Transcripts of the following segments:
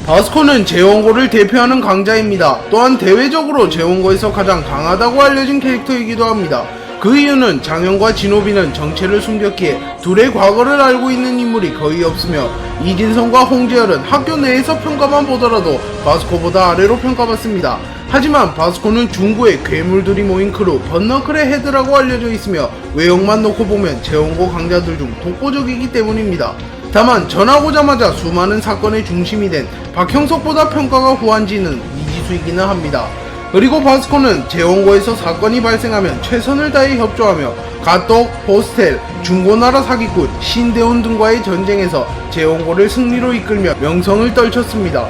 바스코는 제원고를 대표하는 강자입니다. 또한 대외적으로 제원고에서 가장 강하다고 알려진 캐릭터이기도 합니다. 그 이유는 장현과 진호비는 정체를 숨겼기에 둘의 과거를 알고 있는 인물이 거의 없으며 이진성과 홍재열은 학교 내에서 평가만 보더라도 바스코보다 아래로 평가받습니다. 하지만 바스코는 중구의 괴물들이 모인 크루 번너클의 헤드라고 알려져 있으며 외형만 놓고 보면 제원고 강자들 중 독보적이기 때문입니다. 다만 전하고자마자 수많은 사건의 중심이 된 박형석보다 평가가 후한지는 미지수이기는 합니다. 그리고 바스코는 제원고에서 사건이 발생하면 최선을 다해 협조하며 가똑, 호스텔, 중고나라 사기꾼, 신대훈 등과의 전쟁에서 제원고를 승리로 이끌며 명성을 떨쳤습니다.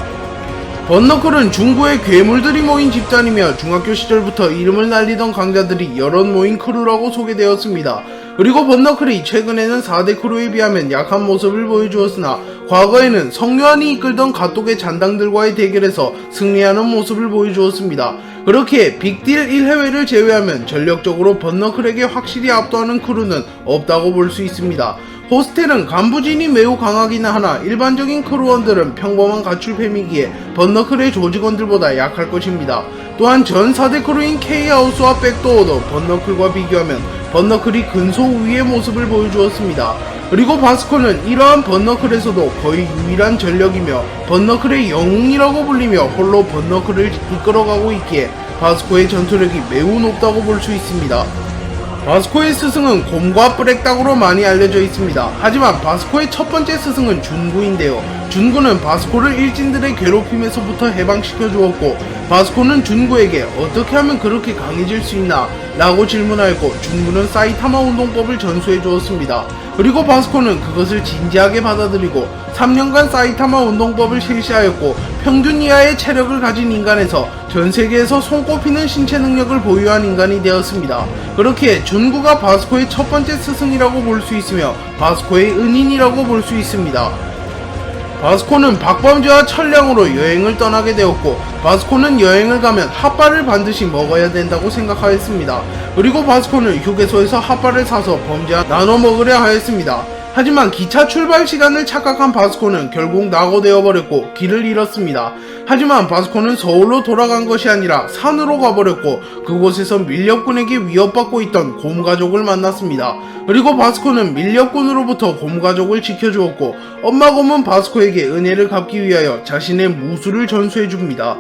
번너클은 중구의 괴물들이 모인 집단이며 중학교 시절부터 이름을 날리던 강자들이 여럿 모인 크루라고 소개되었습니다. 그리고 번너클이 최근에는 4대 크루에 비하면 약한 모습을 보여주었으나 과거에는 성요한이 이끌던 가똑의 잔당들과의 대결에서 승리하는 모습을 보여주었습니다. 그렇게 빅딜 1해외를 제외하면 전력적으로 번너클에게 확실히 압도하는 크루는 없다고 볼 수 있습니다. 호스텔은 간부진이 매우 강하기는 하나 일반적인 크루원들은 평범한 가출팸이기에 번너클의 조직원들보다 약할 것입니다. 또한 전 4대 크루인 K하우스와 백도어도 번너클과 비교하면 번너클이 근소 우위의 모습을 보여주었습니다. 그리고 바스코는 이러한 번너클에서도 거의 유일한 전력이며 번너클의 영웅이라고 불리며 홀로 번너클을 이끌어가고 있기에 바스코의 전투력이 매우 높다고 볼 수 있습니다. 바스코의 스승은 곰과 뿌렉닭으로 많이 알려져 있습니다. 하지만 바스코의 첫 번째 스승은 준구인데요. 준구는 바스코를 일진들의 괴롭힘에서부터 해방시켜 주었고 바스코는 준구에게 어떻게 하면 그렇게 강해질 수 있나 라고 질문하였고 준구는 사이타마 운동법을 전수해 주었습니다. 그리고 바스코는 그것을 진지하게 받아들이고 3년간 사이타마 운동법을 실시하였고 평균 이하의 체력을 가진 인간에서 전세계에서 손꼽히는 신체 능력을 보유한 인간이 되었습니다. 그렇게 준구가 바스코의 첫 번째 스승이라고 볼 수 있으며 바스코의 은인이라고 볼 수 있습니다. 바스코는 박범죄와 천량으로 여행을 떠나게 되었고 바스코는 여행을 가면 핫바를 반드시 먹어야 된다고 생각하였습니다. 그리고 바스코는 휴게소에서 핫바를 사서 범죄와 나눠 먹으려 하였습니다. 하지만 기차 출발 시간을 착각한 바스코는 결국 낙오되어 버렸고 길을 잃었습니다. 하지만 바스코는 서울로 돌아간 것이 아니라 산으로 가버렸고 그곳에서 밀렵꾼에게 위협받고 있던 곰가족을 만났습니다. 그리고 바스코는 밀렵꾼으로부터 곰가족을 지켜주었고 엄마 곰은 바스코에게 은혜를 갚기 위하여 자신의 무술을 전수해줍니다.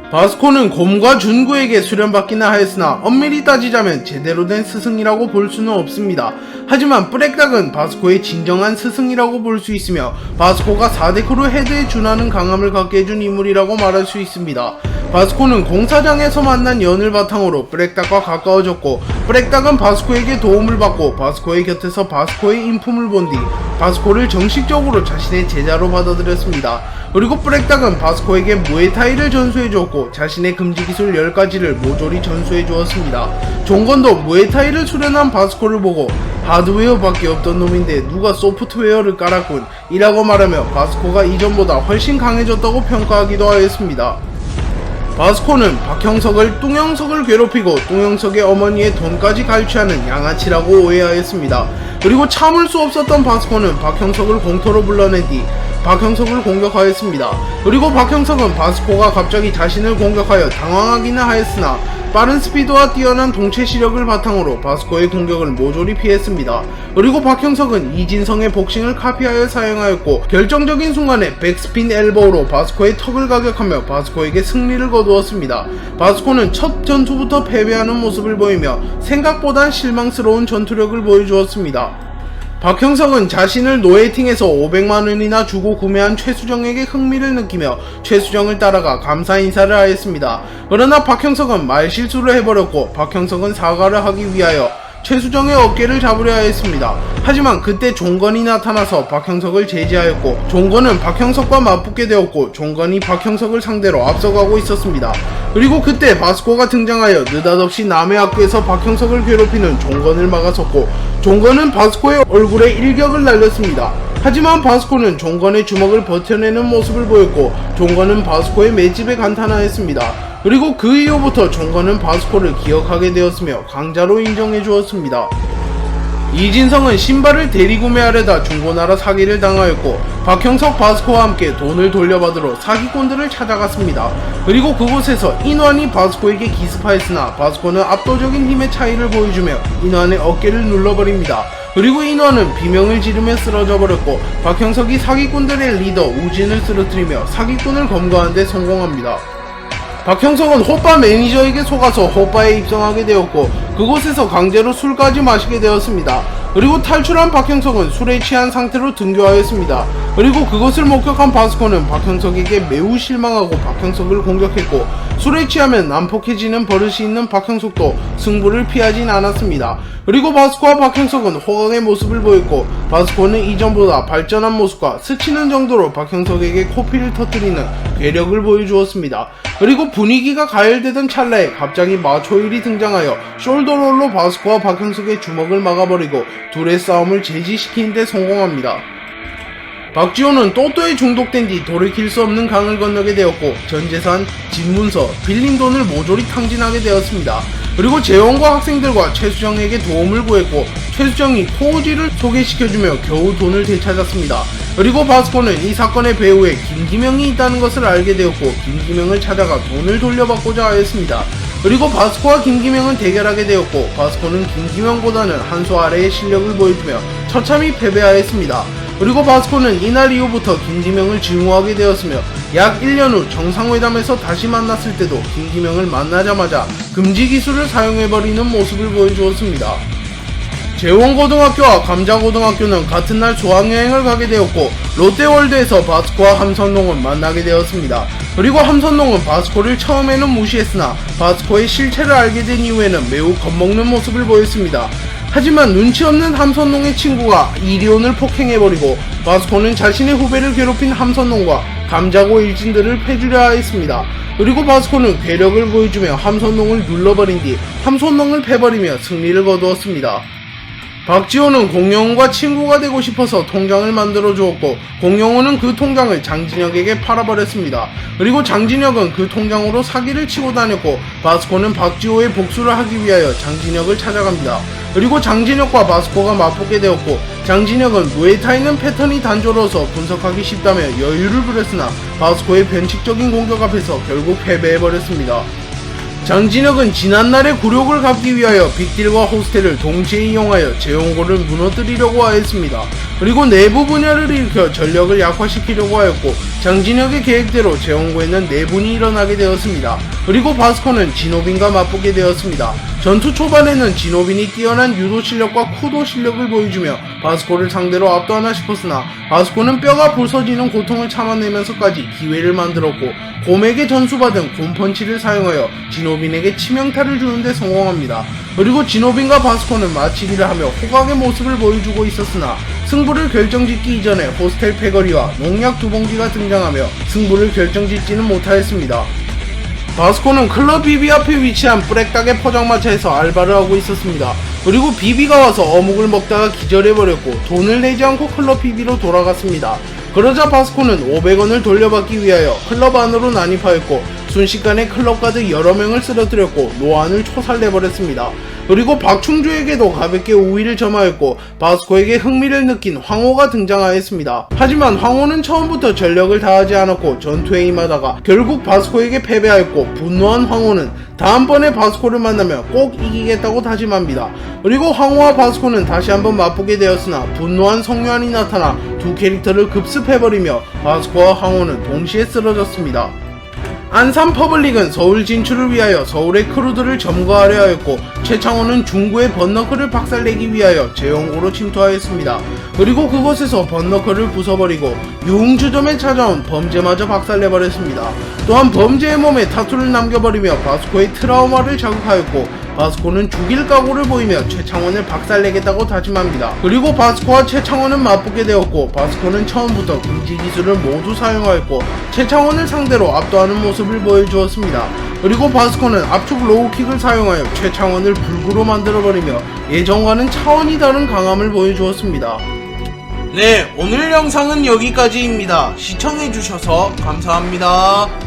바스코는 곰과 준구에게 수련받기는 하였으나 엄밀히 따지자면 제대로 된 스승이라고 볼 수는 없습니다. 하지만 뿌렉닭은 바스코의 진정한 스승이라고 볼 수 있으며 바스코가 4대 크루 헤드에 준하는 강함을 갖게 해준 인물이라고 말할 수 있습니다. 바스코는 공사장에서 만난 연을 바탕으로 뿌렉닭과 가까워졌고 뿌렉닭은 바스코에게 도움을 받고 바스코의 곁에서 바스코의 인품을 본 뒤 바스코를 정식적으로 자신의 제자로 받아들였습니다. 그리고 뿌렉닭은 바스코에게 무에타이를 전수해주었고 자신의 금지기술 10가지를 모조리 전수해주었습니다. 종건도 무에타이를 수련한 바스코를 보고 하드웨어밖에 없던 놈인데 누가 소프트웨어를 깔았군 이라고 말하며 바스코가 이전보다 훨씬 강해졌다고 평가하기도 하였습니다. 바스코는 박형석을 뚱형석을 괴롭히고 뚱형석의 어머니의 돈까지 갈취하는 양아치라고 오해하였습니다. 그리고 참을 수 없었던 바스코는 박형석을 공터로 불러낸 뒤 박형석을 공격하였습니다. 그리고 박형석은 바스코가 갑자기 자신을 공격하여 당황하기는 하였으나 빠른 스피드와 뛰어난 동체 시력을 바탕으로 바스코의 공격을 모조리 피했습니다. 그리고 박형석은 이진성의 복싱을 카피하여 사용하였고 결정적인 순간에 백스핀 엘보우로 바스코의 턱을 가격하며 바스코에게 승리를 거두었습니다. 바스코는 첫 전투부터 패배하는 모습을 보이며 생각보단 실망스러운 전투력을 보여주었습니다. 박형석은 자신을 노예팅에서 500만원이나 주고 구매한 최수정에게 흥미를 느끼며 최수정을 따라가 감사 인사를 하였습니다. 그러나 박형석은 말실수를 해버렸고 박형석은 사과를 하기 위하여 최수정의 어깨를 잡으려 하였습니다. 하지만 그때 종건이 나타나서 박형석을 제지하였고 종건은 박형석과 맞붙게 되었고 종건이 박형석을 상대로 앞서가고 있었습니다. 그리고 그때 바스코가 등장하여 느닷없이 남의 학교에서 박형석을 괴롭히는 종건을 막아섰고 종건은 바스코의 얼굴에 일격을 날렸습니다. 하지만 바스코는 종건의 주먹을 버텨내는 모습을 보였고 종건은 바스코의 맷집에 감탄하였습니다. 그리고 그 이후부터 종건은 바스코를 기억하게 되었으며 강자로 인정해 주었습니다. 이진성은 신발을 대리구매하려다 중고나라 사기를 당하였고 박형석 바스코와 함께 돈을 돌려받으러 사기꾼들을 찾아갔습니다. 그리고 그곳에서 인환이 바스코에게 기습하였으나 바스코는 압도적인 힘의 차이를 보여주며 인환의 어깨를 눌러버립니다. 그리고 인환은 비명을 지르며 쓰러져 버렸고 박형석이 사기꾼들의 리더 우진을 쓰러뜨리며 사기꾼을 검거하는 데 성공합니다. 박형석은 호빠 매니저에게 속아서 호빠에 입성하게 되었고 그곳에서 강제로 술까지 마시게 되었습니다. 그리고 탈출한 박형석은 술에 취한 상태로 등교하였습니다. 그리고 그것을 목격한 바스코는 박형석에게 매우 실망하고 박형석을 공격했고 술에 취하면 난폭해지는 버릇이 있는 박형석도 승부를 피하진 않았습니다. 그리고 바스코와 박형석은 호강의 모습을 보였고 바스코는 이전보다 발전한 모습과 스치는 정도로 박형석에게 코피를 터뜨리는 괴력을 보여주었습니다. 그리고 분위기가 가열되던 찰나에 갑자기 마초일이 등장하여 숄더롤로 바스코와 박형석의 주먹을 막아버리고 둘의 싸움을 제지시키는 데 성공합니다. 박지호는 또또에 중독된 뒤 돌이킬 수 없는 강을 건너게 되었고 전재산, 집문서, 빌린 돈을 모조리 탕진하게 되었습니다. 그리고 재원과 학생들과 최수정에게 도움을 구했고 최수정이 코우지를 소개시켜주며 겨우 돈을 되찾았습니다. 그리고 바스코는 이 사건의 배후에 김기명이 있다는 것을 알게 되었고 김기명을 찾아가 돈을 돌려받고자 하였습니다. 그리고 바스코와 김기명은 대결하게 되었고 바스코는 김기명보다는 한 수 아래의 실력을 보여주며 처참히 패배하였습니다. 그리고 바스코는 이날 이후부터 김기명을 증오하게 되었으며 약 1년 후 정상회담에서 다시 만났을 때도 김기명을 만나자마자 금지 기술을 사용해버리는 모습을 보여주었습니다. 재원고등학교와 감자고등학교는 같은 날 수학여행을 가게 되었고 롯데월드에서 바스코와 함선농은 만나게 되었습니다. 그리고 함선농은 바스코를 처음에는 무시했으나 바스코의 실체를 알게 된 이후에는 매우 겁먹는 모습을 보였습니다. 하지만 눈치 없는 함선농의 친구가 이리온을 폭행해버리고 바스코는 자신의 후배를 괴롭힌 함선농과 감자고 일진들을 패주려 하였습니다. 그리고 바스코는 괴력을 보여주며 함선농을 눌러버린 뒤 함선농을 패버리며 승리를 거두었습니다. 박지호는 공영훈과 친구가 되고 싶어서 통장을 만들어 주었고 공영훈은 그 통장을 장진혁에게 팔아버렸습니다. 그리고 장진혁은 그 통장으로 사기를 치고 다녔고 바스코는 박지호의 복수를 하기 위하여 장진혁을 찾아갑니다. 그리고 장진혁과 바스코가 맞붙게 되었고 장진혁은 무에타이는 패턴이 단조로워서 분석하기 쉽다며 여유를 부렸으나 바스코의 변칙적인 공격 앞에서 결국 패배해버렸습니다. 장진혁은 지난날의 굴욕을 갚기 위하여 빅딜과 호스텔을 동시에 이용하여 재원고를 무너뜨리려고 하였습니다. 그리고 내부 분열을 일으켜 전력을 약화시키려고 하였고 장진혁의 계획대로 재원고에는 내분이 일어나게 되었습니다. 그리고 바스코는 진호빈과 맞붙게 되었습니다. 전투 초반에는 진호빈이 뛰어난 유도 실력과 쿠도 실력을 보여주며 바스코를 상대로 압도하나 싶었으나 바스코는 뼈가 부서지는 고통을 참아내면서까지 기회를 만들었고 곰에게 전수받은 곰펀치를 사용하여 진호빈에게 치명타를 주는데 성공합니다. 그리고 진호빈과 바스코는 마치기를 하며 호각의 모습을 보여주고 있었으나 승부를 결정짓기 이전에 호스텔 패거리와 농약 두 봉지가 등장하며 승부를 결정짓지는 못하였습니다. 바스코는 클럽 비비 앞에 위치한 뿌렉닭의 포장마차에서 알바를 하고 있었습니다. 그리고 비비가 와서 어묵을 먹다가 기절해버렸고 돈을 내지 않고 클럽 비비로 돌아갔습니다. 그러자 바스코는 500원을 돌려받기 위하여 클럽 안으로 난입하였고 순식간에 클럽 가득 여러 명을 쓰러뜨렸고 노안을 초살내버렸습니다. 그리고 박충주에게도 가볍게 우위를 점하였고 바스코에게 흥미를 느낀 황호가 등장하였습니다. 하지만 황호는 처음부터 전력을 다하지 않았고 전투에 임하다가 결국 바스코에게 패배하였고 분노한 황호는 다음번에 바스코를 만나면 꼭 이기겠다고 다짐합니다. 그리고 황호와 바스코는 다시 한번 맞붙게 되었으나 분노한 성유한이 나타나 두 캐릭터를 급습해버리며 바스코와 황호는 동시에 쓰러졌습니다. 안산 퍼블릭은 서울 진출을 위하여 서울의 크루들을 점거하려 하였고 최창호는 중구의 번너클을 박살내기 위하여 재원고로 침투하였습니다. 그리고 그곳에서 번너클을 부숴버리고 유흥주점에 찾아온 범죄마저 박살내버렸습니다. 또한 범죄의 몸에 타투를 남겨버리며 바스코의 트라우마를 자극하였고 바스코는 죽일 각오를 보이며 최창원을 박살내겠다고 다짐합니다. 그리고 바스코와 최창원은 맞붙게 되었고 바스코는 처음부터 금지 기술을 모두 사용하였고 최창원을 상대로 압도하는 모습을 보여주었습니다. 그리고 바스코는 압축 로우킥을 사용하여 최창원을 불구로 만들어버리며 예전과는 차원이 다른 강함을 보여주었습니다. 네, 오늘 영상은 여기까지입니다. 시청해주셔서 감사합니다.